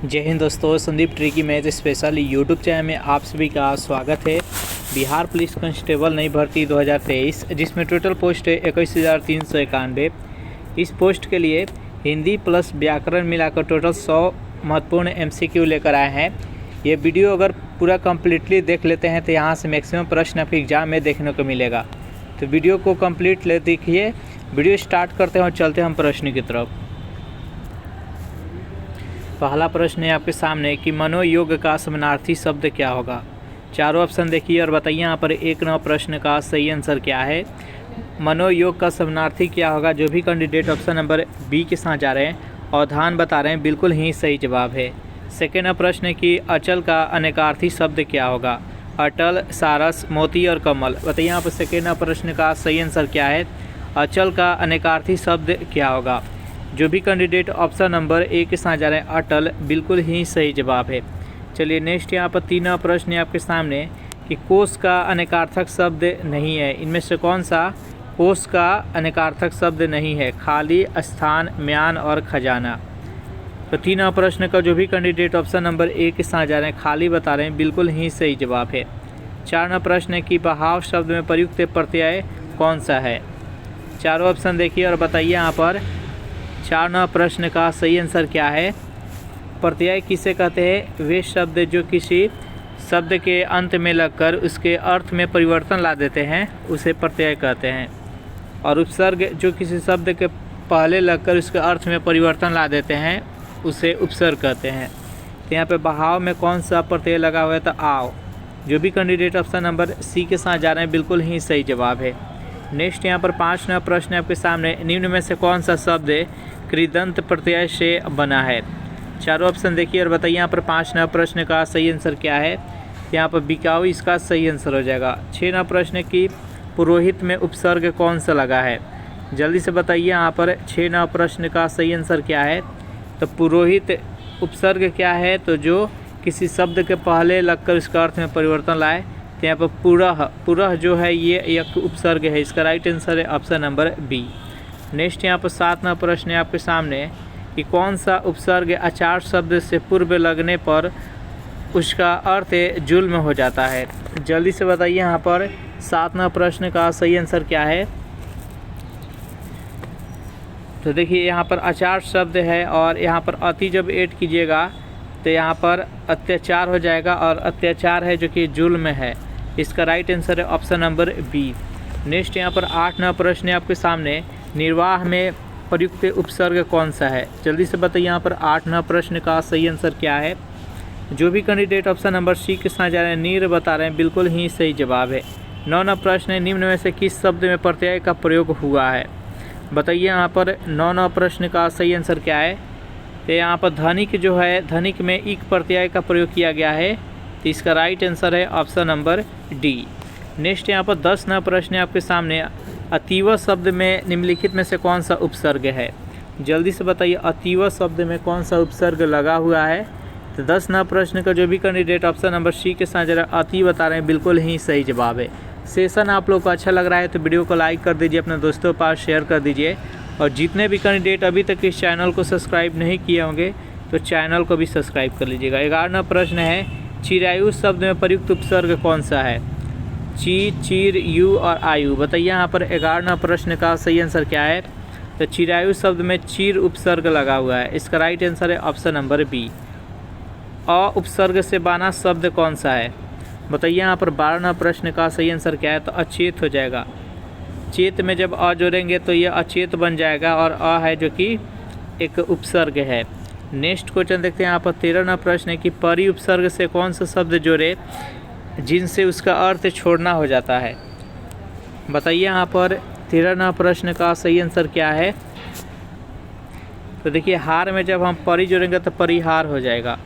जय हिंद दोस्तों, Sandeep tricky math special YouTube channel में आप सभी का स्वागत है। बिहार पुलिस कांस्टेबल नई भर्ती 2023 जिसमें टोटल पोस्ट है 21,391। इस पोस्ट के लिए हिंदी प्लस व्याकरण मिलाकर टोटल 100 महत्वपूर्ण MCQ लेकर आए हैं। ये वीडियो अगर पूरा कम्प्लीटली देख लेते हैं तो यहाँ से मैक्सिमम प्रश्न आपके एग्जाम में देखने को मिलेगा। तो वीडियो को कम्प्लीट देखिए। वीडियो स्टार्ट करते हैं और चलते हैं हम प्रश्न की तरफ। पहला प्रश्न है आपके सामने कि मनोयोग का समानार्थी शब्द क्या होगा। चारों ऑप्शन देखिए और बताइए यहाँ पर 1 प्रश्न का सही आंसर क्या है। मनोयोग का समानार्थी क्या होगा। जो भी कैंडिडेट ऑप्शन नंबर बी के साथ जा रहे हैं अवधान बता रहे हैं, बिल्कुल ही सही जवाब है। सेकेंड प्रश्न है कि अचल का अनेकार्थी शब्द क्या होगा। अटल, सारस, मोती और कमल। बताइए यहाँ पर सेकेंड प्रश्न का सही आंसर क्या है। अचल का अनेकार्थी शब्द क्या होगा। जो भी कैंडिडेट ऑप्शन नंबर ए के साथ जा रहे हैं अटल, बिल्कुल ही सही जवाब है। चलिए नेक्स्ट यहाँ पर 3 प्रश्न है आपके सामने कि कोष का अनेकार्थक शब्द नहीं है। इनमें से कौन सा कोष का अनेकार्थक शब्द नहीं है। खाली, स्थान, म्यान और खजाना। तो 3 प्रश्न का जो भी कैंडिडेट ऑप्शन नंबर ए के साथ जा रहे हैं खाली बता रहे हैं, बिल्कुल ही सही जवाब है। 4 प्रश्न है कि बहाव शब्द में प्रयुक्त प्रत्यय कौन सा है। चारों ऑप्शन देखिए और बताइए यहाँ पर 4 प्रश्न का सही आंसर क्या है। प्रत्यय किसे कहते हैं। वे शब्द जो किसी शब्द के अंत में लगकर उसके अर्थ में परिवर्तन ला देते हैं उसे प्रत्यय कहते हैं। और उपसर्ग जो किसी शब्द के पहले लगकर उसके अर्थ में परिवर्तन ला देते हैं उसे उपसर्ग कहते हैं। तो यहाँ पे बहाव में कौन सा प्रत्यय लगा हुआ है तो आओ। जो भी कैंडिडेट ऑप्शन नंबर सी के साथ जा रहे हैं, बिल्कुल ही सही जवाब है। नेक्स्ट यहाँ पर 5 प्रश्न आपके सामने निम्न में से कौन सा शब्द कृदंत प्रत्यय से बना है। चारों ऑप्शन देखिए और बताइए यहाँ पर 5 प्रश्न का सही आंसर क्या है। यहाँ पर बिकाऊ इसका सही आंसर हो जाएगा। 6 प्रश्न की पुरोहित में उपसर्ग कौन सा लगा है। जल्दी से बताइए यहाँ पर 6 प्रश्न का सही आंसर क्या है। तो पुरोहित उपसर्ग क्या है, तो जो किसी शब्द के पहले लगकर उसका अर्थ में परिवर्तन लाए। तो यहाँ पर पुरह जो है ये एक उपसर्ग है। इसका राइट आंसर है ऑप्शन नंबर बी। नेक्स्ट यहाँ पर 7 प्रश्न है आपके सामने कि कौन सा उपसर्ग आचार शब्द से पूर्व लगने पर उसका अर्थ जुल्म हो जाता है। जल्दी से बताइए यहाँ पर 7 प्रश्न का सही आंसर क्या है। तो देखिए यहाँ पर आचार शब्द है और यहाँ पर अति जब ऐड कीजिएगा तो यहाँ पर अत्याचार हो जाएगा और अत्याचार है जो कि जुल्म है। इसका राइट आंसर है ऑप्शन नंबर बी। नेक्स्ट यहाँ पर 8 प्रश्न है आपके सामने निर्वाह में प्रयुक्त उपसर्ग कौन सा है। जल्दी से बताइए यहाँ पर 8 प्रश्न का सही आंसर क्या है। जो भी कैंडिडेट ऑप्शन नंबर सी के साथ जा रहे हैं नीर बता रहे हैं, बिल्कुल ही सही जवाब है। 9 प्रश्न है निम्न में से किस शब्द में प्रत्यय का प्रयोग हुआ है। बताइए यहाँ पर 9 प्रश्न का सही आंसर क्या है। तो यहाँ पर धनिक जो है, धनिक में इक प्रत्यय का प्रयोग किया गया है। तो इसका राइट आंसर है ऑप्शन नंबर डी। नेक्स्ट यहाँ पर 10 प्रश्न है आपके सामने अतीव शब्द में निम्नलिखित में से कौन सा उपसर्ग है। जल्दी से बताइए अतीव शब्द में कौन सा उपसर्ग लगा हुआ है। तो 10 प्रश्न का जो भी कैंडिडेट ऑप्शन नंबर सी के साथ जरा अति बता रहे हैं, बिल्कुल ही सही जवाब है। सेशन आप लोग को अच्छा लग रहा है तो वीडियो को लाइक कर दीजिए, अपने दोस्तों के पास शेयर कर दीजिए। और जितने भी कैंडिडेट अभी तक इस चैनल को सब्सक्राइब नहीं किए होंगे तो चैनल को भी सब्सक्राइब कर लीजिएगा। 11 प्रश्न है चिरायु शब्द में प्रयुक्त उपसर्ग कौन सा है। ची, चीर, यू और आयु। बताइए यहाँ पर 11 प्रश्न का सही आंसर क्या है। तो चिरायु शब्द में चीर उपसर्ग लगा हुआ है। इसका राइट आंसर है ऑप्शन नंबर बी। अ उपसर्ग से बना शब्द कौन सा है। बताइए यहाँ पर 12 प्रश्न का सही आंसर क्या है। तो अचेत हो जाएगा। चेत में जब अ जोड़ेंगे तो ये अचेत बन जाएगा और अ है जो कि एक उपसर्ग है। नेक्स्ट क्वेश्चन देखते हैं यहाँ पर 13 प्रश्न है कि परि उपसर्ग से कौन सा शब्द जोड़े जिनसे उसका अर्थ छोड़ना हो जाता है। बताइए यहाँ पर 13 प्रश्न का सही आंसर क्या है। तो देखिए हार में जब हम परि जोड़ेंगे तो परिहार हो जाएगा।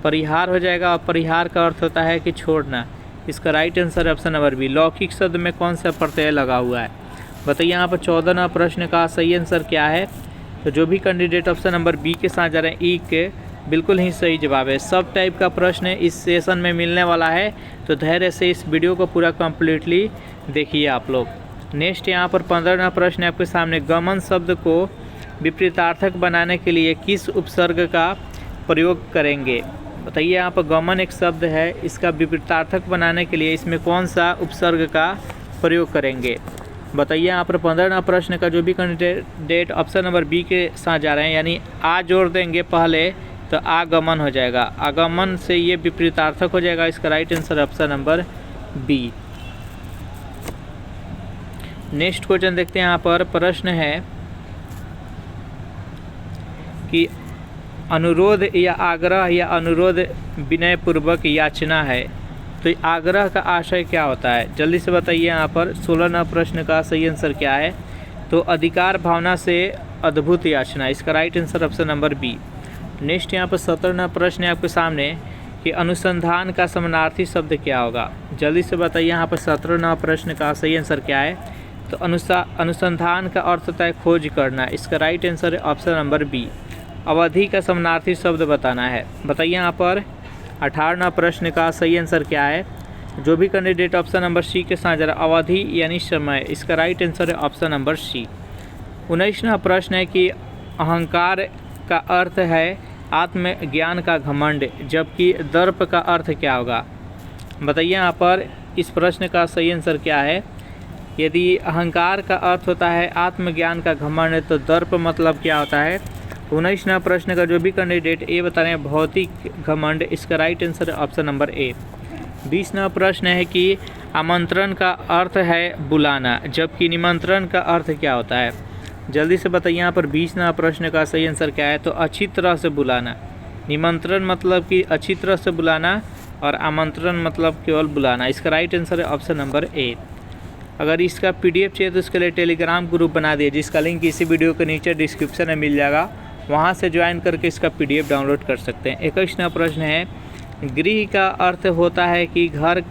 परिहार हो जाएगा और परिहार का अर्थ होता है कि छोड़ना। इसका राइट आंसर है ऑप्शन नंबर बी। लौकिक शब्द में कौन सा प्रत्यय लगा हुआ है। बताइए यहाँ पर 14 प्रश्न का सही आंसर क्या है। तो जो भी कैंडिडेट ऑप्शन नंबर बी के साथ जा रहे हैं ई के, बिल्कुल ही सही जवाब है। सब टाइप का प्रश्न इस सेशन में मिलने वाला है तो धैर्य से इस वीडियो को पूरा कम्प्लीटली देखिए आप लोग। नेक्स्ट यहाँ पर 15 प्रश्न आपके सामने गमन शब्द को विपरीतार्थक बनाने के लिए किस उपसर्ग का प्रयोग करेंगे। बताइए यहाँ पर गमन एक शब्द है, इसका विपरीतार्थक बनाने के लिए इसमें कौन सा उपसर्ग का प्रयोग करेंगे। बताइए यहाँ पर 15वां प्रश्न का जो भी कैंडिडेट ऑप्शन नंबर बी के साथ जा रहे हैं, यानी आ जोड़ देंगे पहले तो आगमन हो जाएगा, आगमन से ये विपरीतार्थक हो जाएगा। इसका right answer option number B. Next question देखते हैं। यहाँ पर प्रश्न है कि अनुरोध या आग्रह या अनुरोध विनयपूर्वक याचना है, तो आग्रह का आशय क्या होता है, जल्दी से बताइए। यहाँ पर 16वां प्रश्न का सही आंसर क्या है, तो अधिकार भावना से अद्भुत याचना, इसका right answer option number B. Next यहाँ पर 17वां प्रश्न है आपके सामने कि अनुसंधान का समानार्थी शब्द क्या होगा, जल्दी से बताइए। यहाँ पर 17वां प्रश्न का सही आंसर क्या है, तो अनुसंधान का अर्थ होता है खोज करना, इसका राइट आंसर है ऑप्शन नंबर बी। अवधि का समानार्थी शब्द बताना है। बताइए यहाँ पर 18वां प्रश्न का सही आंसर क्या है, जो भी कैंडिडेट ऑप्शन नंबर सी के साथ जरा अवधि यानी समय, इसका राइट आंसर है ऑप्शन नंबर सी। 19वां प्रश्न है कि अहंकार का अर्थ है आत्मज्ञान का घमंड, जबकि दर्प का अर्थ क्या होगा। बताइए यहाँ पर इस प्रश्न का सही आंसर क्या है। यदि अहंकार का अर्थ होता है आत्मज्ञान का घमंड, तो दर्प मतलब क्या होता है। 19वां प्रश्न का जो भी कैंडिडेट ए बता रहे हैं भौतिक घमंड, इसका राइट आंसर है ऑप्शन नंबर ए। 20वां प्रश्न है कि आमंत्रण का अर्थ है बुलाना, जबकि निमंत्रण का अर्थ क्या होता है, जल्दी से बताइए। यहाँ पर 20वां प्रश्न का सही आंसर क्या है, तो अच्छी तरह से बुलाना। निमंत्रण मतलब कि अच्छी तरह से बुलाना और आमंत्रण मतलब केवल बुलाना, इसका राइट आंसर है ऑप्शन नंबर ए। अगर इसका PDF चाहिए तो इसके लिए टेलीग्राम ग्रुप बना दिए, जिसका लिंक इसी वीडियो के नीचे डिस्क्रिप्शन में मिल जाएगा, वहाँ से ज्वाइन करके इसका PDF डाउनलोड कर सकते हैं। 21वां प्रश्न है गृह का अर्थ होता है कि घर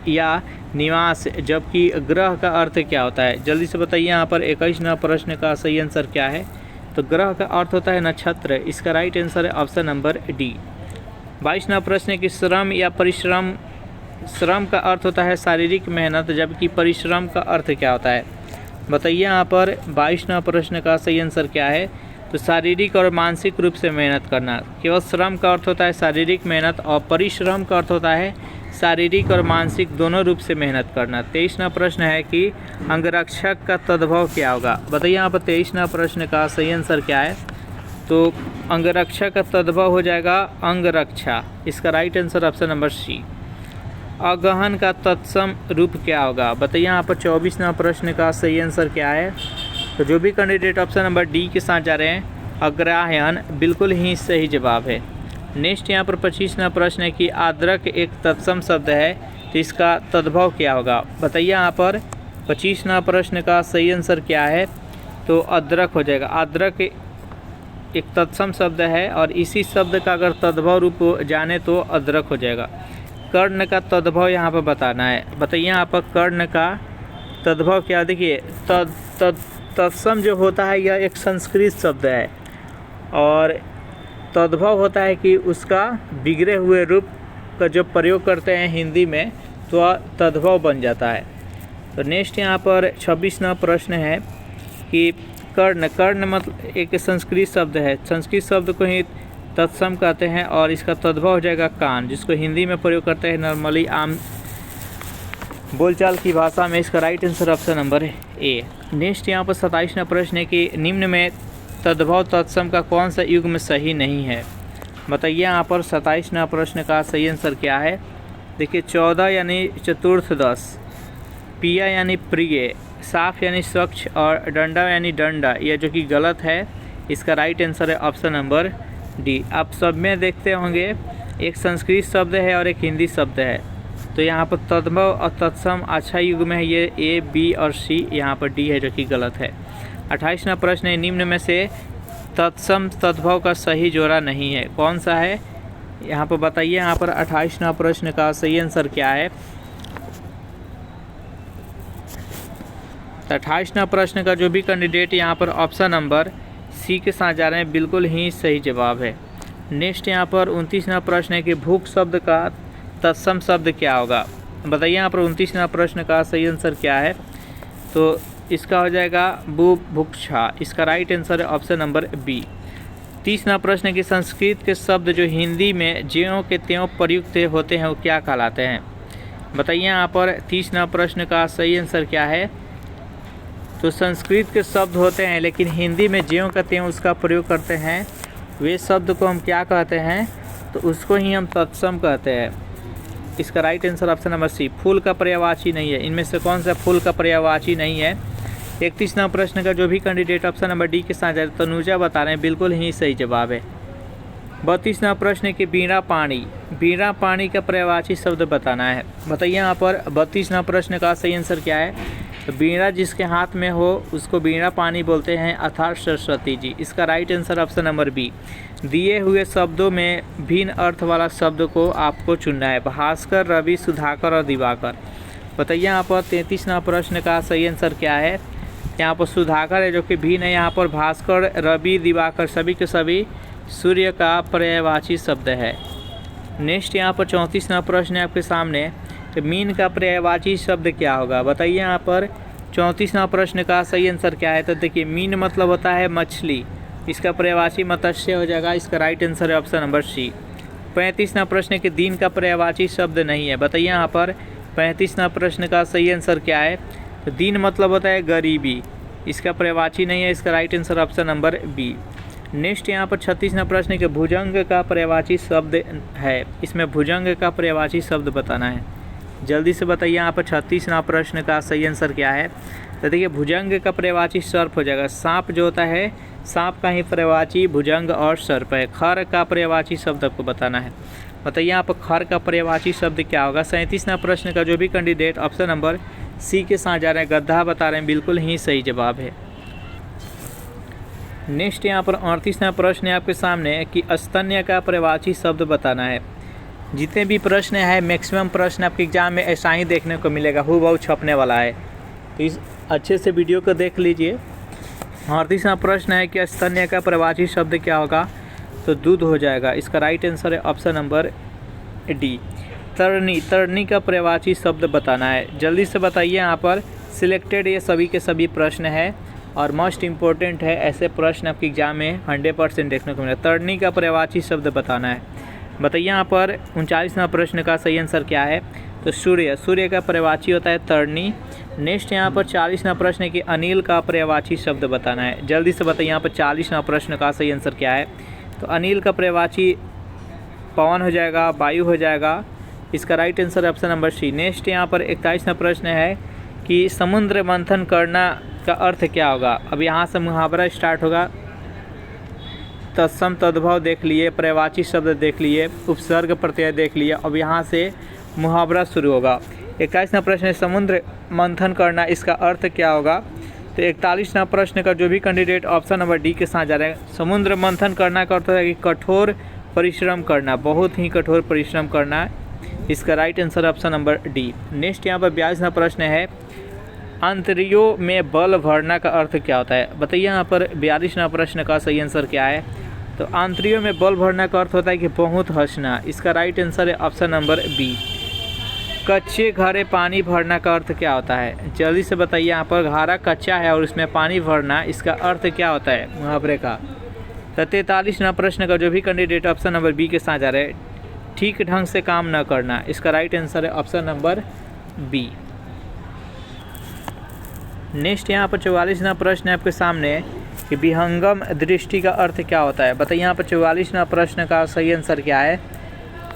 या निवास, जबकि ग्रह का अर्थ क्या होता है, जल्दी से बताइए। यहाँ पर 21वां प्रश्न का सही आंसर क्या है, तो ग्रह का अर्थ होता है नक्षत्र, इसका राइट आंसर है ऑप्शन नंबर डी। 22वां प्रश्न है कि श्रम या परिश्रम, श्रम का अर्थ होता है शारीरिक मेहनत, जबकि परिश्रम का अर्थ क्या होता है। बताइए यहाँ पर 22वां प्रश्न का सही आंसर क्या है, तो शारीरिक और मानसिक रूप से मेहनत करना। केवल श्रम का अर्थ होता है शारीरिक मेहनत और परिश्रम का अर्थ होता है शारीरिक और मानसिक दोनों रूप से मेहनत करना। 23वां प्रश्न है कि अंगरक्षक का तद्भव क्या होगा। बताइए यहाँ पर 23वां प्रश्न का सही आंसर क्या है, तो अंगरक्षक का तद्भव हो जाएगा अंगरक्षा, इसका right answer option number C. अगहन का तत्सम रूप क्या होगा। बताइए यहाँ पर 24वां प्रश्न का सही आंसर क्या है, तो जो भी कैंडिडेट ऑप्शन नंबर डी के साथ जा रहे हैं अग्राह्यन, बिल्कुल ही सही जवाब है। नेक्स्ट यहाँ पर 25वां प्रश्न है कि आद्रक एक तत्सम शब्द है, तो इसका तद्भव क्या होगा। बताइए यहाँ पर 25वां प्रश्न का सही आंसर क्या है, तो अद्रक हो जाएगा। आद्रक एक तत्सम शब्द है और इसी शब्द का अगर तद्भव रूप जाने तो अद्रक हो जाएगा। कर्ण का तद्भव यहाँ पर बताना है। बताइए यहाँ पर कर्ण का तद्भव क्या, देखिए तत्सम जो होता है यह एक संस्कृत शब्द है और तद्भव होता है कि उसका बिगड़े हुए रूप का जो प्रयोग करते हैं हिंदी में तो तद्भव बन जाता है। तो नेक्स्ट यहाँ पर 26वां प्रश्न है कि कर्ण मतलब एक संस्कृत शब्द है, संस्कृत शब्द को ही तत्सम कहते हैं और इसका तद्भव हो जाएगा कान, जिसको हिंदी में प्रयोग करते हैं नॉर्मली आम बोलचाल की भाषा में, इसका right answer option number A. Next यहाँ पर 27वां प्रश्न है कि निम्न में तद्भव तत्सम का कौन सा युग्म सही नहीं है। बताइए यहाँ पर 27वां प्रश्न का सही आंसर क्या है। देखिए 14 यानी चतुर्थ 10, पिया यानी प्रिय, साफ यानी स्वच्छ और डंडा यानी डंडा, यह जो कि गलत है, इसका राइट आंसर है ऑप्शन नंबर डी। आप सब में देखते होंगे एक संस्कृत शब्द है और एक हिंदी शब्द है, तो यहाँ पर तद्भव और तत्सम अच्छा युग्म है, ये ए बी और सी, यहाँ पर डी है जो कि गलत है। 28वां प्रश्न है निम्न में से तत्सम तद्भव का सही जोड़ा नहीं है, कौन सा है, यहाँ पर बताइए। यहाँ पर 28वां प्रश्न का सही आंसर क्या है। 28वां प्रश्न का जो भी कैंडिडेट यहाँ पर ऑप्शन नंबर सी के साथ जा रहे हैं, बिल्कुल ही सही जवाब है। नेक्स्ट यहाँ पर 29वां प्रश्न है कि भूख शब्द का तत्सम शब्द क्या होगा। बताइए यहाँ पर 29वां प्रश्न का सही आंसर क्या है, तो इसका हो जाएगा बुभुक्षा, इसका राइट आंसर है ऑप्शन नंबर बी। 30वां प्रश्न कि संस्कृत के शब्द जो हिंदी में ज्यों के त्यों प्रयुक्त होते हैं वो क्या कहलाते हैं? बताइए यहाँ पर 30वां प्रश्न का सही आंसर क्या है? तो संस्कृत के शब्द होते हैं लेकिन हिंदी में ज्यों का त्यों उसका प्रयोग करते हैं, वे शब्द को हम क्या कहते हैं? तो उसको ही हम तत्सम कहते हैं। इसका right answer option number C, फूल का पर्यायवाची नहीं है। इनमें से कौन सा फूल का पर्यायवाची नहीं है? 31वां प्रश्न का जो भी कैंडिडेट ऑप्शन नंबर डी के साथ जाए तनुजा बता रहे हैं, बिल्कुल ही सही जवाब है। 32वां प्रश्न कि बीणा पाणी का पर्यायवाची शब्द बताना है। बताइए यहाँ पर 32वां प्रश्न का सही आंसर क्या है? तो बीणा जिसके हाथ में हो उसको बीणा पाणी बोलते हैं अर्थात सरस्वती जी। इसका right answer option number B. दिए हुए शब्दों में भिन्न अर्थ वाला शब्द को आपको चुनना है। भास्कर, रवि, सुधाकर और दिवाकर। बताइए यहाँ पर 33वां प्रश्न का सही आंसर क्या है? यहाँ पर सुधाकर है जो कि भिन्न है। यहाँ पर भास्कर, रवि, दिवाकर सभी के सभी सूर्य का पर्यायवाची शब्द है। नेक्स्ट यहाँ पर 34वां प्रश्न है आपके सामने, तो मीन का पर्यायवाची शब्द क्या होगा? बताइए यहाँ पर 34वां प्रश्न का सही आंसर क्या है? तो देखिए मीन मतलब होता है मछली, इसका पर्यायवाची मत्स्य हो जाएगा। इसका राइट आंसर है ऑप्शन नंबर सी। 35वां प्रश्न के दिन का पर्यायवाची शब्द नहीं है। बताइए यहाँ पर 35वां प्रश्न का सही आंसर क्या है? तो दिन मतलब होता है गरीबी, इसका पर्यायवाची नहीं है। इसका right answer option number B. Next यहाँ पर 36वां प्रश्न के भुजंग का पर्यायवाची शब्द है। इसमें भुजंग का पर्यायवाची शब्द बताना है। जल्दी से बताइए यहाँ पर 36वां प्रश्न का सही आंसर क्या है? तो देखिए भुजंग का पर्यायवाची सर्प हो जाएगा। सांप जो होता है, सांप का ही पर्यायवाची भुजंग और सर्प है। खर का पर्यायवाची शब्द आपको बताना है। बताइए यहाँ पर खर का पर्यायवाची शब्द क्या होगा? 37वां प्रश्न का जो भी कैंडिडेट ऑप्शन नंबर सी के साथ जा रहे हैं, गड्ढा बता रहे हैं, बिल्कुल ही सही जवाब है। नेक्स्ट यहाँ पर 38वां प्रश्न है आपके सामने कि स्तन्य का पर्यायवाची शब्द बताना है। जितने भी प्रश्न है मैक्सिमम प्रश्न आपके एग्जाम में ऐसा ही देखने को मिलेगा, हूबहू छपने वाला है, तो इस अच्छे से वीडियो को देख लीजिए। 38वां प्रश्न है कि स्तन्य का पर्यायवाची शब्द क्या होगा? तो दूध हो जाएगा। इसका राइट आंसर है ऑप्शन नंबर डी। तरनी का पर्यायवाची शब्द बताना है। जल्दी से बताइए यहाँ पर। सिलेक्टेड ये सभी के सभी प्रश्न है और मोस्ट इम्पोर्टेंट है, ऐसे प्रश्न आपके एग्जाम में 100% देखने को मिलेगा। तरनी का पर्यायवाची शब्द बताना है। बताइए यहाँ पर 39वां प्रश्न का सही आंसर क्या है? तो सूर्य का पर्यायवाची होता है तरनी। नेक्स्ट यहाँ पर 40वां प्रश्न है कि अनिल का पर्यायवाची शब्द बताना है। जल्दी से बताइए यहाँ पर 40वां प्रश्न का सही आंसर क्या है? तो अनिल का पर्यायवाची पवन हो जाएगा, वायु हो जाएगा। इसका right answer option number C. Next यहाँ पर 41वां प्रश्न है कि समुद्र मंथन करना का अर्थ क्या होगा? अब यहाँ से मुहावरा स्टार्ट होगा। तत्सम तद्भव देख लिए, पर्यायवाची शब्द देख लिए, उपसर्ग प्रत्यय देख लिए, अब यहाँ से मुहावरा शुरू होगा। 21वां प्रश्न है समुद्र मंथन करना, इसका अर्थ क्या होगा? तो 41वां प्रश्न का जो भी कैंडिडेट ऑप्शन नंबर डी के साथ जा रहे हैं, समुद्र मंथन करना का अर्थ है कि कठोर परिश्रम करना, बहुत ही कठोर परिश्रम करना। इसका right answer option number D. Next यहाँ पर 42वां प्रश्न है आंतरियों में बल भरना का अर्थ क्या होता है? बताइए यहाँ पर 42वां प्रश्न का सही आंसर क्या है? तो आंतरियों में बल भरना का अर्थ होता है कि बहुत हंसना। इसका राइट आंसर है ऑप्शन नंबर बी। कच्चे घड़े पानी भरना का अर्थ क्या होता है? जल्दी से बताइए यहाँ पर। घड़ा कच्चा है और उसमें पानी भरना, इसका अर्थ क्या होता है मुहावरे का? तो 43वां प्रश्न का जो भी कैंडिडेट ऑप्शन नंबर बी के साथ जा रहे हैं, ठीक ढंग से काम न करना। इसका राइट आंसर है ऑप्शन नंबर बी। नेक्स्ट यहाँ पर 44वां प्रश्न है आपके सामने कि विहंगम दृष्टि का अर्थ क्या होता है? बताइए यहाँ पर 44वां प्रश्न का सही आंसर क्या है?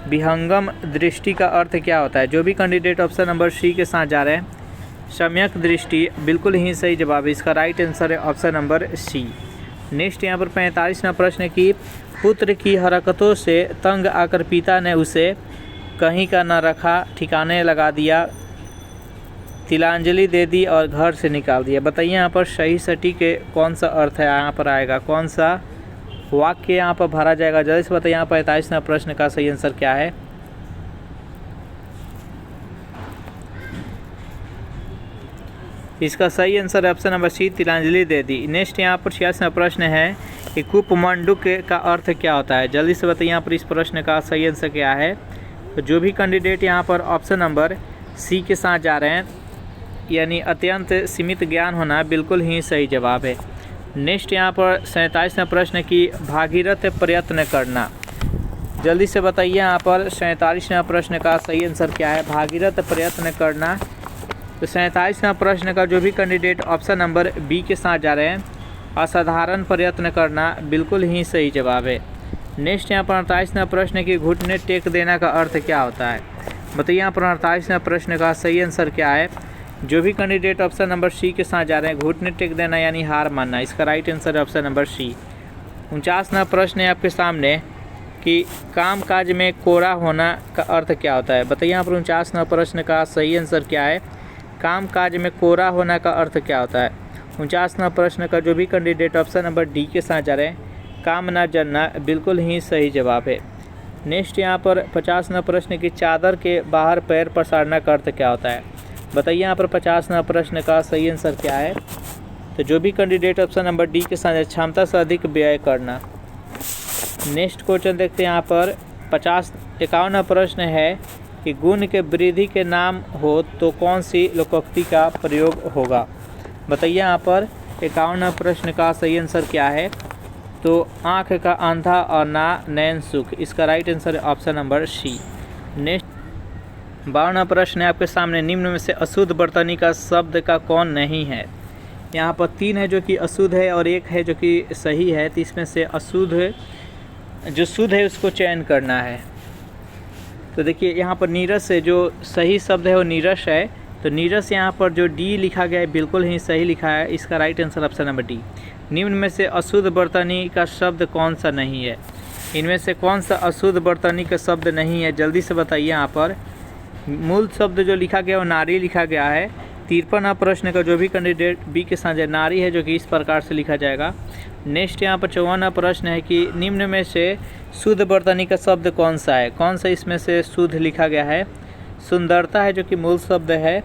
विहंगम दृष्टि का अर्थ क्या होता है? जो भी कैंडिडेट ऑप्शन नंबर सी के साथ जा रहे हैं, सम्यक दृष्टि, बिल्कुल ही सही जवाब है। इसका राइट आंसर है ऑप्शन नंबर सी। नेक्स्ट यहाँ पर 45वां प्रश्न की पुत्र की हरकतों से तंग आकर पिता ने उसे कहीं का न रखा, ठिकाने लगा दिया, तिलांजलि दे दी और घर से निकाल दिया। बताइए यहाँ पर सही सटीक कौन सा अर्थ है यहाँ पर आएगा, कौन सा वाक्य यहाँ पर भरा जाएगा? जल्दी से बताइए यहाँ पर 45वां प्रश्न का सही आंसर क्या है? इसका सही आंसर ऑप्शन नंबर सी, तिलांजलि दे दी। नेक्स्ट यहाँ पर 86वां प्रश्न है कि कुपमंडूक का अर्थ क्या होता है? जल्दी से बताइए यहाँ पर इस प्रश्न का सही आंसर क्या है? तो जो भी कैंडिडेट यहाँ पर ऑप्शन नंबर सी के साथ जा रहे हैं, यानी अत्यंत सीमित ज्ञान होना, बिल्कुल ही सही जवाब है। नेक्स्ट यहाँ पर 47वां प्रश्न की भागीरथ प्रयत्न करना। जल्दी से बताइए यहाँ पर 47वां प्रश्न का सही आंसर क्या है। भागीरथ प्रयत्न करना। तो 47वां प्रश्न का जो भी कैंडिडेट ऑप्शन नंबर बी के साथ जा रहे हैं, असाधारण प्रयत्न करना, बिल्कुल ही सही जवाब है। नेक्स्ट यहाँ पर 48वां प्रश्न की घुटने टेक देना का अर्थ क्या होता है। बताइए यहाँ पर 48वां प्रश्न का सही आंसर क्या है। जो भी कैंडिडेट ऑप्शन नंबर सी के साथ जा रहे हैं, घुटने टेक देना यानी हार मानना, इसका राइट आंसर है ऑप्शन नंबर सी। 49वां प्रश्न है आपके सामने कि काम काज में कोरा होना का अर्थ क्या होता है। बताइए यहाँ पर 49वां प्रश्न का सही आंसर क्या है। काम काज में कोरा होना का अर्थ क्या होता है। 49वां प्रश्न का जो भी कैंडिडेट ऑप्शन नंबर डी के साथ जा रहे हैं, काम ना जानना, बिल्कुल ही सही जवाब है। नेक्स्ट यहाँ पर 50वां प्रश्न की चादर के बाहर पैर पसारना का अर्थ क्या होता है। बताइए यहाँ पर 50वां प्रश्न का सही आंसर क्या है। तो जो भी कैंडिडेट ऑप्शन नंबर डी के साथ क्षमता से अधिक व्यय करना। नेक्स्ट क्वेश्चन देखते हैं यहाँ पर 51वां प्रश्न है कि गुण के वृद्धि के नाम हो तो कौन सी लोकोक्ति का प्रयोग होगा। बताइए यहाँ पर 51वां प्रश्न का सही आंसर क्या है। तो आँख का अंधा और ना नैन सुख, इसका राइट आंसर है ऑप्शन नंबर सी। नेक्स्ट 52वां प्रश्न है आपके सामने, निम्न में से अशुद्ध बर्तनी का शब्द का कौन नहीं है। यहाँ पर 3 है जो कि अशुद्ध है और 1 है जो कि सही है। तो इसमें से अशुद्ध जो शुद्ध है उसको चयन करना है। तो देखिए यहाँ पर नीरस से जो सही शब्द है वो नीरस है। तो नीरस यहाँ पर जो डी लिखा गया है बिल्कुल ही सही लिखा है, इसका right answer option number D. निम्न में से अशुद्ध बर्तनी का शब्द कौन सा नहीं है। इनमें से कौन सा अशुद्ध बर्तनी का शब्द नहीं है, जल्दी से बताइए। यहाँ पर मूल शब्द जो लिखा गया वो नारी लिखा गया है। 53वां प्रश्न का जो भी कैंडिडेट बी के साथ नारी है जो कि इस प्रकार से लिखा जाएगा। नेक्स्ट यहाँ पर 54वां प्रश्न है कि निम्न में से शुद्ध बर्तनी का शब्द कौन सा है। कौन सा इसमें से शुद्ध लिखा गया है। सुंदरता है जो कि मूल शब्द है।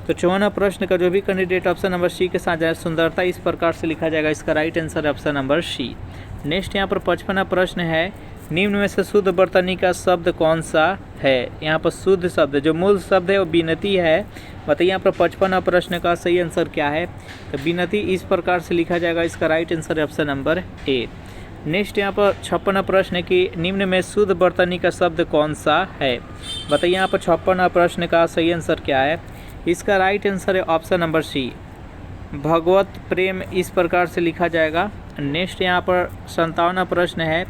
तो 54वां प्रश्न का जो भी कैंडिडेट ऑप्शन नंबर सी के साथ जाए, सुंदरता इस प्रकार से लिखा जाएगा, इसका राइट आंसर है ऑप्शन नंबर सी। नेक्स्ट यहाँ पर 55वां प्रश्न है, निम्न में से शुद्ध बर्तनी का शब्द कौन सा है। यहाँ पर शुद्ध शब्द जो मूल शब्द है वो विनती है। बताइए यहाँ पर 55वां प्रश्न का सही आंसर क्या है। तो विनती इस प्रकार से लिखा जाएगा, इसका राइट आंसर है ऑप्शन नंबर ए। नेक्स्ट यहाँ पर 56वां प्रश्न है कि निम्न में शुद्ध बर्तनी का शब्द कौन सा है। बताइए यहाँ पर 56वां प्रश्न का सही आंसर क्या है। इसका राइट आंसर है ऑप्शन नंबर सी, भगवत प्रेम इस प्रकार से लिखा जाएगा। नेक्स्ट यहाँ पर 57वां प्रश्न है,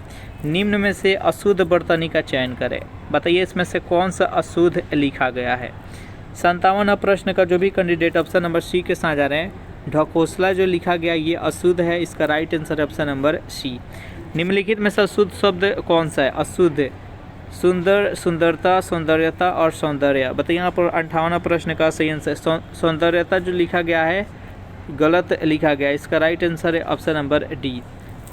निम्न में से अशुद्ध बर्तनी का चयन करें। बताइए इसमें से कौन सा अशुद्ध लिखा गया है। 57वां प्रश्न का जो भी कैंडिडेट ऑप्शन नंबर सी के साथ जा रहे हैं, ढकोसला जो लिखा गया ये अशुद्ध है, इसका right answer option number C. निम्नलिखित में से अशुद्ध शब्द कौन सा है। अशुद्ध सुंदर, सुंदरता, सौंदर्यता और सौंदर्य। बताइए यहाँ पर 58वां प्रश्न का सही आंसर सौंदर्यता जो लिखा गया है गलत लिखा गया है, इसका राइट आंसर है ऑप्शन नंबर डी।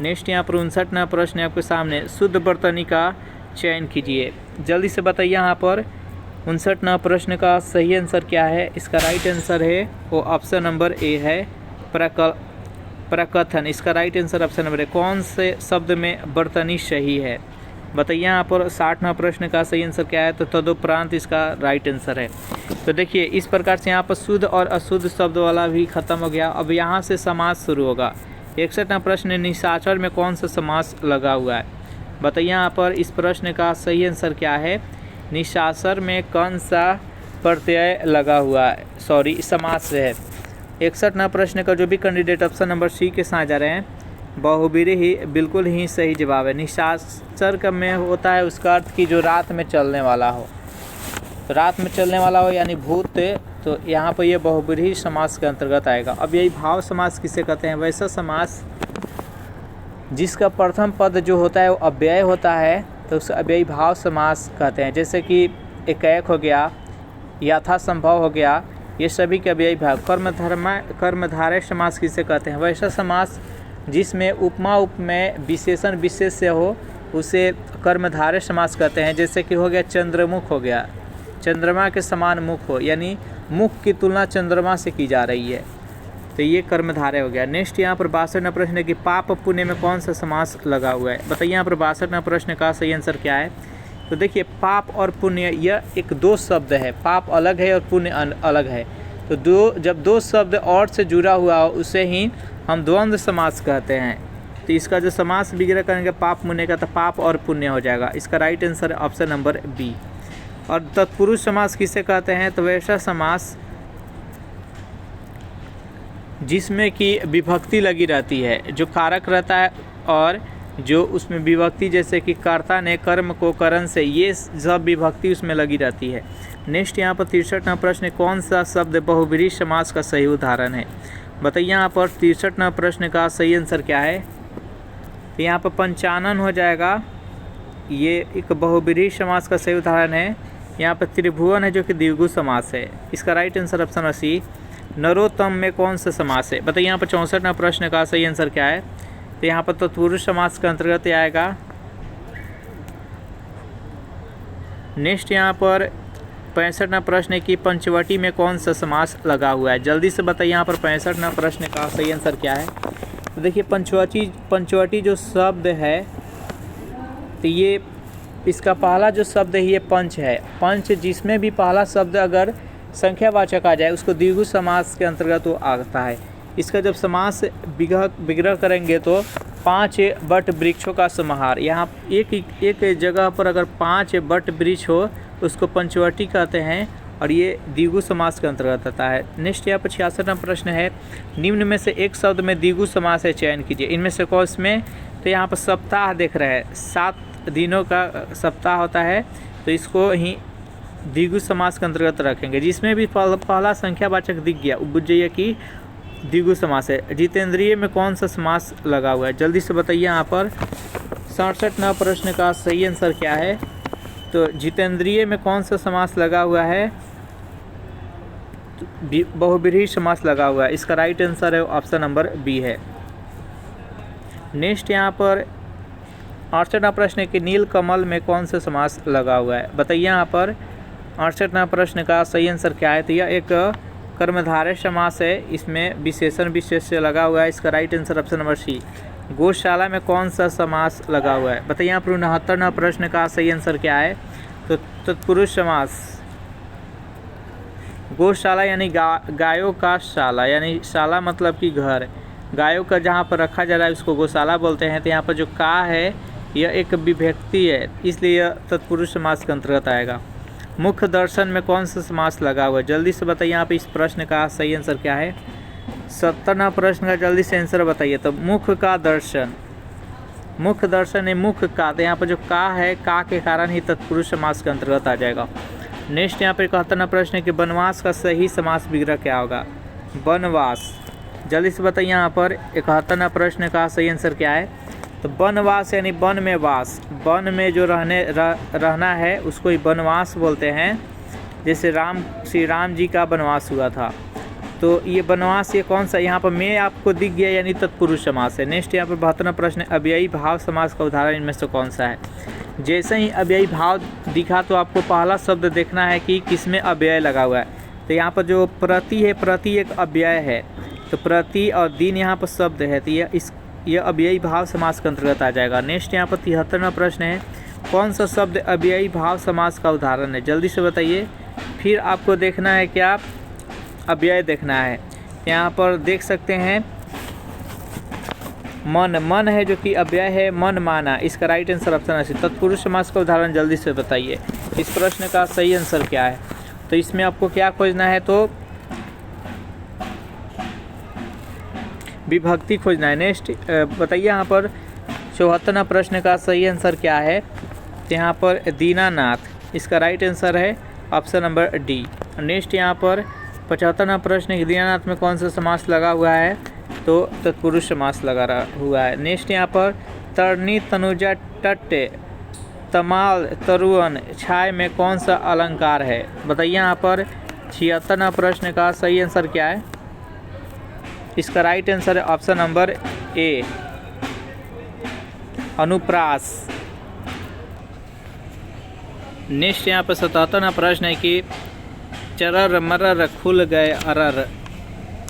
नेक्स्ट यहाँ पर 59वां प्रश्न है आपके सामने, शुद्ध बर्तनी का चयन कीजिए। जल्दी से बताइए यहाँ पर 59वां प्रश्न का सही आंसर क्या है। इसका राइट आंसर है वो ऑप्शन नंबर ए है, प्रकथन, इसका right answer option number A. कौन से शब्द में बर्तनी सही है। बताइए यहाँ पर 60वां प्रश्न का सही आंसर क्या है। तो तदुपरांत इसका राइट आंसर है। तो देखिए इस प्रकार से यहाँ पर शुद्ध और अशुद्ध शब्द वाला भी खत्म हो गया। अब यहाँ से समास शुरू होगा। 61वां प्रश्न, निशाचर में कौन सा समास लगा हुआ है। बताइए यहाँ पर इस प्रश्न का सही आंसर क्या है। निशाचर में कौन सा प्रत्यय लगा हुआ है, सॉरी समास है। 61वां प्रश्न का जो भी कैंडिडेट ऑप्शन नंबर सी के साथ जा रहे हैं, बहुब्रीहि ही बिल्कुल ही सही जवाब है। निशाचर का में होता है उसका अर्थ कि जो रात में चलने वाला हो, रात में चलने वाला हो यानी भूत। तो यहाँ पर ये बहुब्रीहि समास के अंतर्गत आएगा। अब यही भाव समास किसे कहते हैं। वैसा समास जिसका प्रथम पद जो होता है वो अव्यय होता है, तो उसे अव्ययी भाव समास कहते हैं। जैसे कि एकैक हो गया, यथासंभव हो गया, ये सभी के अव्ययी भाव। कर्मधारय समास किसे कहते हैं। वैसा समास जिसमें उपमा उपमेय विशेषण विशेष से हो उसे कर्मधारय समास कहते हैं। जैसे कि हो गया चंद्रमुख हो गया, चंद्रमा के समान मुख हो, यानी मुख की तुलना चंद्रमा से की जा रही है, तो ये कर्मधारय हो गया। नेक्स्ट यहाँ पर 62वां प्रश्न है कि पाप पुण्य में कौन सा समास लगा हुआ है। बताइए यहाँ पर 62वां प्रश्न का सही आंसर क्या है। तो देखिए पाप और पुण्य यह एक दो शब्द है, पाप अलग है और पुण्य अलग है। तो जब दो शब्द और से जुड़ा हुआ हो उसे ही हम द्वंद्व समास कहते हैं। तो इसका जो समास विग्रह करेंगे पाप पुण्य का, तो पाप और पुण्य हो जाएगा। इसका राइट आंसर है ऑप्शन नंबर बी। और तत्पुरुष समास किसे कहते हैं? तो वैसा समास जिसमें कि विभक्ति लगी रहती है, जो कारक रहता है और जो उसमें विभक्ति, जैसे कि कर्ता ने कर्म को करण से, ये सब विभक्ति उसमें लगी रहती है। नेक्स्ट यहाँ पर 63वां प्रश्न, कौन सा शब्द बहुब्रीहि समास का सही उदाहरण है? बताइए यहाँ पर 63वां प्रश्न का सही आंसर क्या है? तो यहाँ पर पंचानन हो जाएगा, ये एक बहुब्रीहि समास का सही उदाहरण है। यहाँ पर त्रिभुवन है जो कि द्विगु समास है। इसका राइट आंसर ऑप्शन सी। नरोत्तम में कौन सा समास है? बताइए यहाँ पर 64वां प्रश्न का सही आंसर क्या है? तो यहाँ पर तत्पुरुष समास के अंतर्गत आएगा। नेक्स्ट यहाँ पर 65वां प्रश्न है कि पंचवटी में कौन सा समास लगा हुआ है? जल्दी से बताइए यहाँ पर 65वां प्रश्न का सही आंसर क्या है? तो देखिए पंचवटी जो शब्द है, तो ये इसका पहला जो शब्द है ये पंच है। पंच जिसमें भी पहला शब्द अगर संख्यावाचक आ जाए उसको द्विगु समास के अंतर्गत वो आता है। इसका जब समास विग्रह करेंगे तो 5 बट वृक्षों का समाहार, यहाँ एक जगह पर अगर 5 बट वृक्ष हो उसको पंचवटी कहते हैं और ये द्विगु समास के अंतर्गत आता है। नेक्स्ट यहाँ पर 66वां प्रश्न है, निम्न में से एक शब्द में द्विगु समास है, चयन कीजिए। इनमें से कौन इसमें? तो यहाँ पर सप्ताह देख रहे हैं, 7 दिनों का सप्ताह होता है, तो इसको ही द्विगु समास के अंतर्गत रखेंगे। जिसमें भी पहला संख्यावाचक दिख गया वो बुझ जाइए कि द्विगु समास है। जितेंद्रिय में कौन सा समास लगा हुआ है? जल्दी से बताइए यहाँ पर 67वां प्रश्न का सही आंसर क्या है? तो जितेंद्रिय में कौन सा समास लगा हुआ है? बहुब्रीहि समास लगा हुआ है। इसका राइट आंसर है ऑप्शन नंबर बी है। नेक्स्ट यहाँ पर 68वां प्रश्न है कि नील कमल में कौन सा समास लगा हुआ है? बताइए यहाँ पर 68वां प्रश्न का सही आंसर क्या है? तो यह एक कर्मधारय समास है, इसमें विशेषण विशेष से लगा हुआ है। इसका right answer option number C. गौशाला में कौन सा समास लगा हुआ है? बताइए यहाँ पर 69वां प्रश्न का सही आंसर क्या है? तो तत्पुरुष समास। गौशाला यानी गायों का शाला, यानी शाला मतलब कि घर, गायों का जहाँ पर रखा जा रहा है उसको गौशाला बोलते हैं। तो यहाँ पर जो का है यह एक विभक्ति है, इसलिए यह तत्पुरुष समास के अंतर्गत आएगा। मुख्य दर्शन में कौन सा समास लगा हुआ है? जल्दी से बताइए यहाँ पे इस प्रश्न का सही आंसर क्या है? 70वां प्रश्न का जल्दी से आंसर बताइए। तो मुख्य का दर्शन, मुख्य दर्शन है मुख्य का, तो यहाँ पर जो का है का के कारण ही तत्पुरुष समास के अंतर्गत आ जाएगा। नेक्स्ट यहाँ पे 71वां प्रश्न है कि वनवास का सही समास विग्रह क्या होगा? वनवास। जल्दी से बताइए यहाँ पर 71वां प्रश्न का सही आंसर क्या है? तो वनवास यानी वन में वास, वन में जो रहना है उसको ही वनवास बोलते हैं। जैसे श्री राम जी का वनवास हुआ था, तो ये वनवास ये कौन सा? यहाँ पर मैं आपको दिख गया यानी तत्पुरुष समास है। नेक्स्ट यहाँ पर 72वां प्रश्न है, अव्ययी भाव समास का उदाहरण इनमें से कौन सा है? जैसे ही अव्ययी भाव दिखा तो आपको पहला शब्द देखना है कि किसमें अव्यय लगा हुआ है। तो यहाँ पर जो प्रति है, प्रति एक अव्यय है, तो प्रति और दिन यहाँ पर शब्द है, तो यह अव्ययी भाव समास के अंतर्गत आ जाएगा। नेक्स्ट यहाँ पर 73वां प्रश्न है, कौन सा शब्द अव्ययी भाव समास का उदाहरण है? जल्दी से बताइए। फिर आपको देखना है क्या? अव्यय देखना है। यहाँ पर देख सकते हैं मन, मन है जो कि अव्यय है, मन माना। इसका राइट आंसर ऑप्शन है। तत्पुरुष समास का उदाहरण जल्दी से बताइए। इस प्रश्न का सही आंसर क्या है? तो इसमें आपको क्या खोजना है? तो विभक्ति खोजना है। नेक्स्ट बताइए यहाँ पर 74वां प्रश्न का सही आंसर क्या है? तो यहाँ पर दीनानाथ, इसका राइट आंसर है ऑप्शन नंबर डी। नेक्स्ट यहाँ पर 75वां प्रश्न है, दीनानाथ में कौन सा समास लगा हुआ है? तो तत्पुरुष समास लगा हुआ है। नेक्स्ट यहाँ पर तरनी, तनुजा, टट्टे, तमाल, तरुवन, छाय में कौन सा अलंकार है? बताइए यहाँ पर 76वां प्रश्न का सही आंसर क्या है? इसका राइट आंसर है ऑप्शन नंबर ए, अनुप्रास। नेक्स्ट यहाँ पर 77वां प्रश्न है कि चरर मरर खुल गए अरर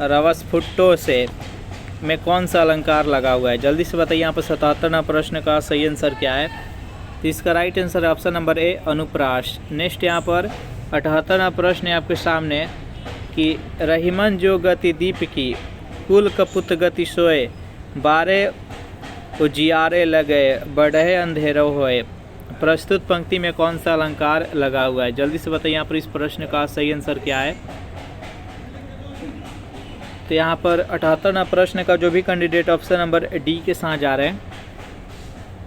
रवस फुट्टो से में कौन सा अलंकार लगा हुआ है? जल्दी से बताइए यहाँ पर 77वां प्रश्न का सही आंसर क्या है? तो इसका राइट आंसर है ऑप्शन नंबर ए, अनुप्रास। नेक्स्ट यहाँ पर 78वां प्रश्न है आपके सामने कि रहीमन जो गति दीप की, कुल कपुत गति सोए, 12 उजियारे लगे, बढ़े अंधेरों होए। प्रस्तुत पंक्ति में कौन सा अलंकार लगा हुआ है? जल्दी से बताइए यहाँ पर इस प्रश्न का सही आंसर क्या है। तो यहाँ पर 78वां प्रश्न का जो भी कैंडिडेट ऑप्शन नंबर डी के साथ जा रहे हैं,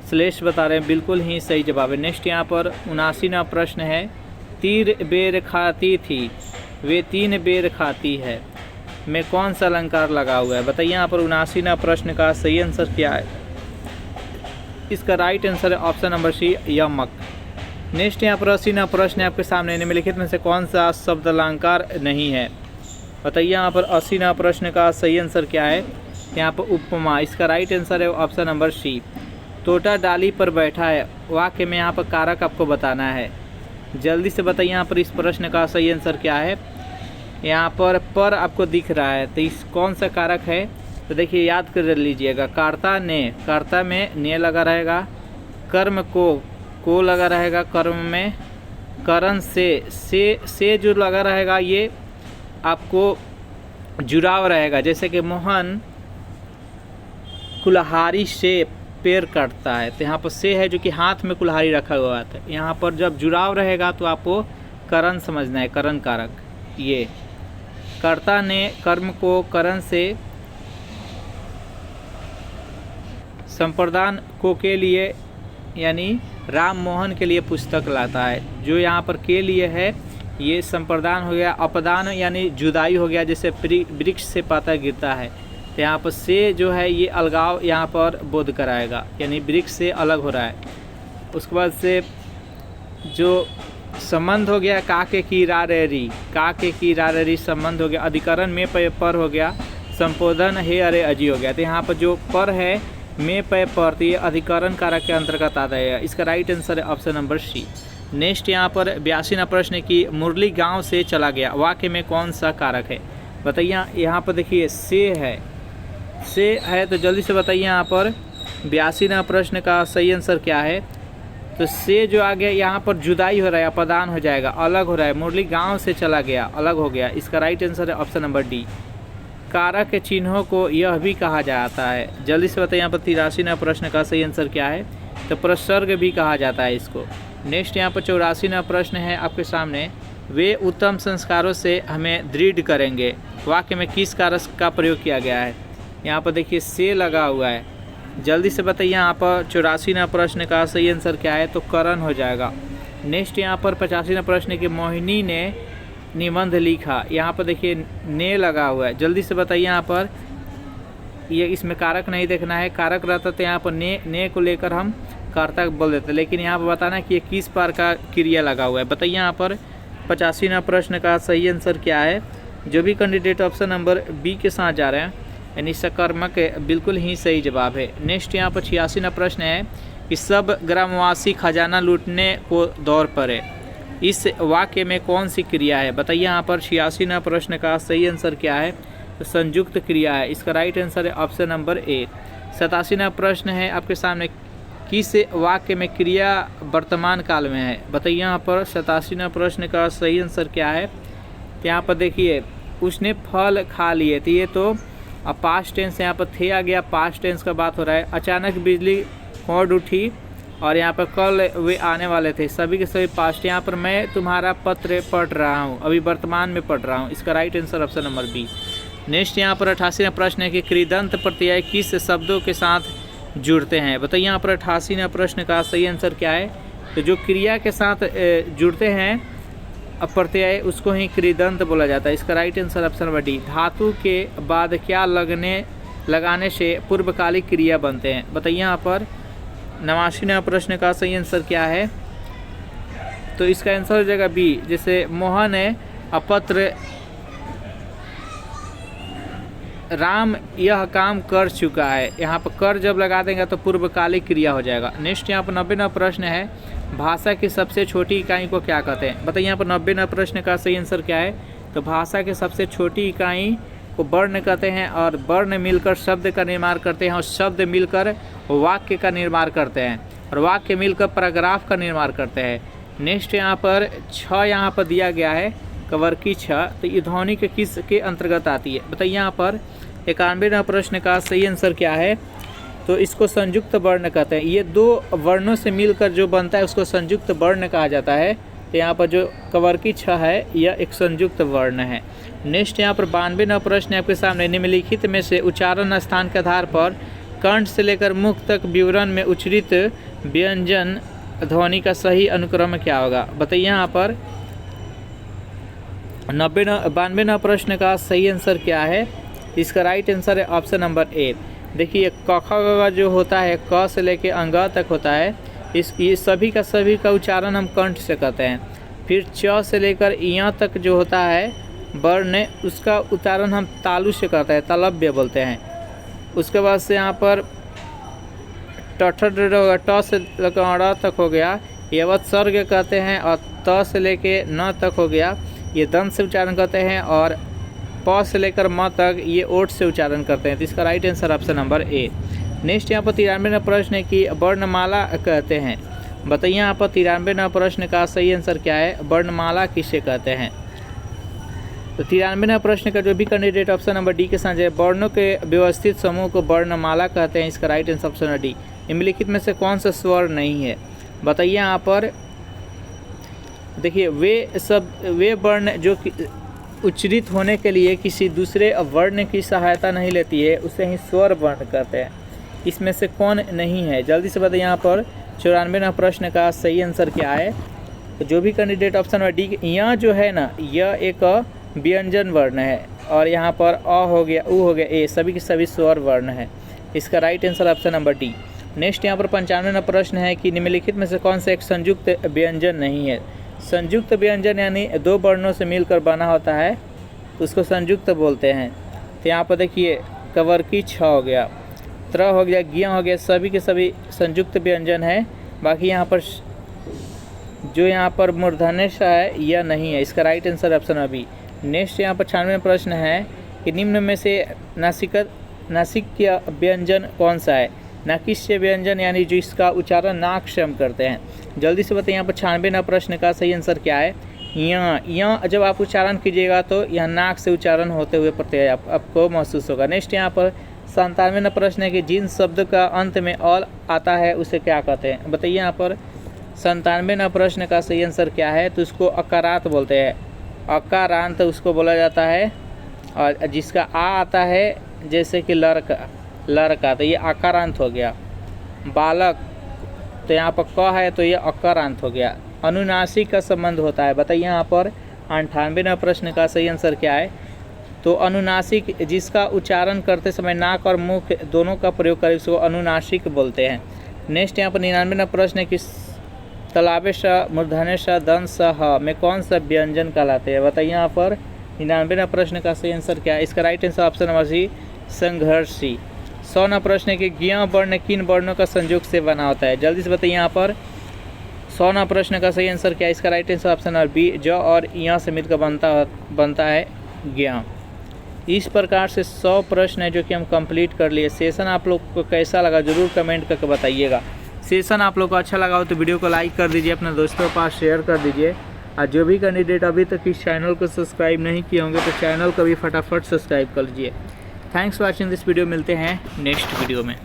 श्लेष बता रहे हैं, बिल्कुल ही सही जवाब है। नेक्स्ट यहाँ पर 79वां प्रश्न है, तीर बेर खाती थी, वे 3 बेर खाती है, में कौन सा अलंकार लगा हुआ है? बताइए यहाँ पर 79वां प्रश्न का सही आंसर क्या है। इसका राइट आंसर है ऑप्शन नंबर सी, यमक। नेक्स्ट यहाँ पर 80वां प्रश्न है आपके सामने, निम्नलिखित में से कौन सा शब्द अलंकार नहीं है? बताइए यहाँ पर 80वां प्रश्न का सही आंसर क्या है। यहाँ पर उपमा, इसका राइट आंसर है ऑप्शन नंबर सी। तोता डाली पर बैठा है, वाक्य में यहाँ पर कारक आपको बताना है। जल्दी से बताइए यहाँ पर इस प्रश्न का सही आंसर क्या है। यहाँ पर आपको दिख रहा है, तो इस कौन सा कारक है? तो देखिए याद कर लीजिएगा, कर्ता ने, कर्ता में ने लगा रहेगा, कर्म को लगा रहेगा, कर्म में करण से जो लगा रहेगा, ये आपको जुड़ाव रहेगा। जैसे कि मोहन कुल्हाड़ी से पेड़ काटता है, तो यहाँ पर से है जो कि हाथ में कुल्हाड़ी रखा हुआ है। यहाँ पर जब जुड़ाव रहेगा तो आपको करण समझना है, करण कारक। ये कर्ता ने कर्म को करण से संप्रदान को के लिए, यानी राम मोहन के लिए पुस्तक लाता है। जो यहाँ पर के लिए है, ये संप्रदान हो गया। अपदान यानी जुदाई हो गया, जैसे वृक्ष से पाता गिरता है, तो यहाँ पर से जो है ये अलगाव यहाँ पर बोध कराएगा, यानी वृक्ष से अलग हो रहा है। उसके बाद से जो संबंध हो गया, काके की रारेरी, काके की रारेरी संबंध हो गया। अधिकरण में पर हो गया, संपोधन हे अरे अजी हो गया। तो यहाँ पर जो पर है में पर, तो ये अधिकरण कारक के अंतर्गत आता है। इसका राइट आंसर है ऑप्शन नंबर सी। नेक्स्ट यहाँ पर 82वां प्रश्न की, मुरली गांव से चला गया, वाक्य में कौन सा कारक है? बताइए यहाँ पर देखिए से है, तो जल्दी से बताइए यहाँ पर 82वां प्रश्न का सही आंसर क्या है। तो से जो आ गया, यहाँ पर जुदाई हो रहा है, अपदान हो जाएगा, अलग हो रहा है। मुरली गांव से चला गया, अलग हो गया। इसका राइट आंसर है ऑप्शन नंबर डी। कारक के चिन्हों को यह भी कहा जाता है। जल्दी से बताइए यहाँ पर 83वां प्रश्न का सही आंसर क्या है। तो प्रसर्ग भी कहा जाता है इसको। नेक्स्ट यहाँ पर 84वां प्रश्न है आपके सामने, वे उत्तम संस्कारों से हमें दृढ़ करेंगे, वाक्य में किस कारक का प्रयोग किया गया है? यहाँ पर देखिए से लगा हुआ है। जल्दी से बताइए यहाँ पर 84वां प्रश्न का सही आंसर क्या है। तो करण हो जाएगा। नेक्स्ट यहाँ पर 85वां प्रश्न की, मोहिनी ने निबंध लिखा, यहाँ पर देखिए ने लगा हुआ है। जल्दी से बताइए यहाँ पर, ये इसमें कारक नहीं देखना है, कारक रहता तो यहाँ पर ने को लेकर हम कर्ता बोल देते, लेकिन यहाँ पर बताना कि ये किस प्रकार का क्रिया लगा हुआ है। बताइए यहाँ पर 85वां प्रश्न का सही आंसर क्या है। जो भी कैंडिडेट ऑप्शन नंबर बी के साथ जा रहे हैं, यानी सकर्मक, बिल्कुल ही सही जवाब है। नेक्स्ट यहाँ पर 86वां प्रश्न है कि सब ग्रामवासी खजाना लूटने को दौड़ पड़े, इस वाक्य में कौन सी क्रिया है? बताइए यहाँ पर 86वां प्रश्न का सही आंसर क्या है। तो संयुक्त क्रिया है। इसका राइट आंसर है ऑप्शन नंबर ए। 87वां प्रश्न है आपके सामने, किस वाक्य में क्रिया वर्तमान काल में है? बताइए यहाँ पर 87वां प्रश्न का सही आंसर क्या है। तो यहाँ पर देखिए, उसने फल खा लिए, तो ये तो अब पास्ट टेंस, यहाँ पर थे आ गया, पास्ट टेंस का बात हो रहा है। अचानक बिजली कौड़ उठी, और यहाँ पर कल वे आने वाले थे, सभी के सभी पास्ट। यहाँ पर मैं तुम्हारा पत्र पढ़ रहा हूँ, अभी वर्तमान में पढ़ रहा हूँ। इसका right answer option number B. Next यहाँ पर 88वां प्रश्न है कि कृदंत प्रत्यय किस शब्दों के साथ जुड़ते हैं? बताइए यहाँ पर 88वां प्रश्न का सही आंसर क्या है। तो जो क्रिया के साथ जुड़ते हैं प्रत्यय, उसको ही कृदंत बोला जाता है। इसका right answer option number D. धातु के बाद क्या लगाने से पूर्वकालिक क्रिया बनते हैं? बताइए यहाँ पर 89वां प्रश्न का सही आंसर क्या है। तो इसका आंसर हो जाएगा बी। जैसे मोहन है अपत्र, राम यह काम कर चुका है, यहाँ पर कर जब लगा देंगे तो पूर्वकालिक क्रिया हो जाएगा। नेक्स्ट यहाँ पर 90वां प्रश्न है, भाषा की सबसे छोटी इकाई को क्या कहते हैं? बताइए यहाँ पर 90वां प्रश्न का सही आंसर क्या है। तो भाषा की सबसे छोटी इकाई को वर्ण कहते हैं, और वर्ण मिलकर शब्द का निर्माण करते हैं, और शब्द मिलकर वाक्य का निर्माण करते हैं, और वाक्य मिलकर पैराग्राफ का निर्माण करते हैं। नेक्स्ट यहाँ पर 6 यहाँ पर दिया गया है कवर की छ, तो ये ध्वनि के किस के अंतर्गत आती है? बताइए यहाँ पर 91वां प्रश्न का सही आंसर क्या है? तो इसको संयुक्त वर्ण कहते हैं। ये दो वर्णों से मिलकर जो बनता है उसको संयुक्त वर्ण कहा जाता है। तो यहाँ पर जो कवर की छ है यह एक संयुक्त वर्ण है। नेक्स्ट यहाँ पर 92वां प्रश्न आपके सामने, निम्नलिखित में से उच्चारण स्थान के आधार पर कंठ से लेकर मुख तक विवरण में उच्चरित व्यंजन ध्वनि का सही अनुक्रम क्या होगा? बताइए यहाँ पर 92वां प्रश्न का सही आंसर क्या है? इसका राइट आंसर है ऑप्शन नंबर ए। देखिए क ख ग जो होता है क से लेके अंग तक होता है, ये सभी का उच्चारण हम कंठ से करते हैं। फिर च से लेकर य तक जो होता है वर्ण, उसका उच्चारण हम तालु से करते हैं, तालव्य बोलते हैं। उसके बाद से यहाँ पर ट से लेकर ड़ तक हो गया, ये वत्सर्ग कहते हैं। और त से लेके न तक हो गया, ये दंत से उच्चारण करते हैं। और प से लेकर म तक ये ओठ से उच्चारण करते हैं। तो इसका right answer option number A. Next यहाँ पर 93वां प्रश्न है कि वर्णमाला कहते हैं। बताइए यहाँ पर 93वां प्रश्न का सही आंसर क्या है? वर्णमाला किसे कहते हैं? तो 93वां प्रश्न का जो भी कैंडिडेट ऑप्शन नंबर डी के साथ है, वर्णों के व्यवस्थित समूह को वर्णमाला कहते हैं। इसका राइट आंसर ऑप्शन डी। निम्नलिखित में से कौन सा स्वर नहीं है? बताइए यहाँ पर। देखिए वे वर्ण जो उच्चरित होने के लिए किसी दूसरे वर्ण की सहायता नहीं लेती है, उसे ही स्वर वर्ण कहते हैं। इसमें से कौन नहीं है? जल्दी से बताइए यहाँ पर 94वां प्रश्न का सही आंसर क्या है? तो जो भी कैंडिडेट ऑप्शन नंबर डी, यहाँ जो है ना, यह एक व्यंजन वर्ण है। और यहाँ पर अ हो गया, उ हो गया, ए, सभी के सभी स्वर वर्ण है। इसका right answer option number D. Next यहाँ पर 95वां प्रश्न है कि निम्नलिखित में से कौन सा एक संयुक्त व्यंजन नहीं है? संयुक्त व्यंजन यानी दो वर्णों से मिलकर बना होता है, उसको संयुक्त बोलते हैं। तो यहाँ पर देखिए कवर की छ हो गया, त्र हो गया, ज्ञ हो गया, सभी के सभी संयुक्त व्यंजन है। बाकी यहाँ पर जो यहाँ पर मूर्धन्य ष है यह नहीं है। इसका right answer option B. Next यहाँ पर 96वां प्रश्न है कि निम्न में से नासिक्य व्यंजन कौन सा है? नाकिष्य व्यंजन यानी जो इसका उच्चारण नाक से हम करते हैं। जल्दी से बताइए यहाँ पर 96वां प्रश्न का सही आंसर क्या है? यहाँ जब आप उच्चारण कीजिएगा तो यह नाक से उच्चारण होते हुए प्रत्यय आपको महसूस होगा। नेक्स्ट यहाँ पर 97वां प्रश्न है कि जिन शब्द का अंत में ऑल आता है उसे क्या कहते हैं? बताइए यहाँ पर 97वां प्रश्न का सही आंसर क्या है? तो उसको अकारांत बोलते हैं। अकारांत उसको बोला जाता है। और जिसका आ आता है जैसे कि लड़का, तो ये अकारांत हो गया। बालक, तो यहाँ पर क है तो ये अकारांत हो गया। अनुनासिक का संबंध होता है। बताइए यहाँ पर 98वां प्रश्न का सही आंसर क्या है? तो अनुनासिक जिसका उच्चारण करते समय नाक और मुख दोनों का प्रयोग करें उसको अनुनासिक बोलते हैं। नेक्स्ट यहाँ पर 99वां प्रश्न है कि तलाबे श, मूर्धन्य श, दंत स, ह में कौन सा व्यंजन कहलाते हैं? बताइए यहाँ पर 99वां प्रश्न का सही आंसर क्या है? इसका right answer option number C, संघर्षी। 100वां प्रश्न है कि ज्ञ वर्ण किन वर्णों का संयोग से बना होता है? जल्दी से बताइए यहाँ पर 100वां प्रश्न का सही आंसर क्या है? इसका right answer option number B, ज और य से मिलकर बनता है ज्ञ। इस प्रकार से 100 प्रश्न है जो कि हम कंप्लीट कर लिए। सेशन आप लोग को कैसा लगा ज़रूर कमेंट करके बताइएगा। सेशन आप लोग को अच्छा लगा हो तो वीडियो को लाइक कर दीजिए, अपने दोस्तों के पास शेयर कर दीजिए। और जो भी कैंडिडेट अभी तक इस चैनल को सब्सक्राइब नहीं किए होंगे तो चैनल को भी फटाफट सब्सक्राइब कर लीजिए। Thanks for watching this video. मिलते हैं नेक्स्ट वीडियो में।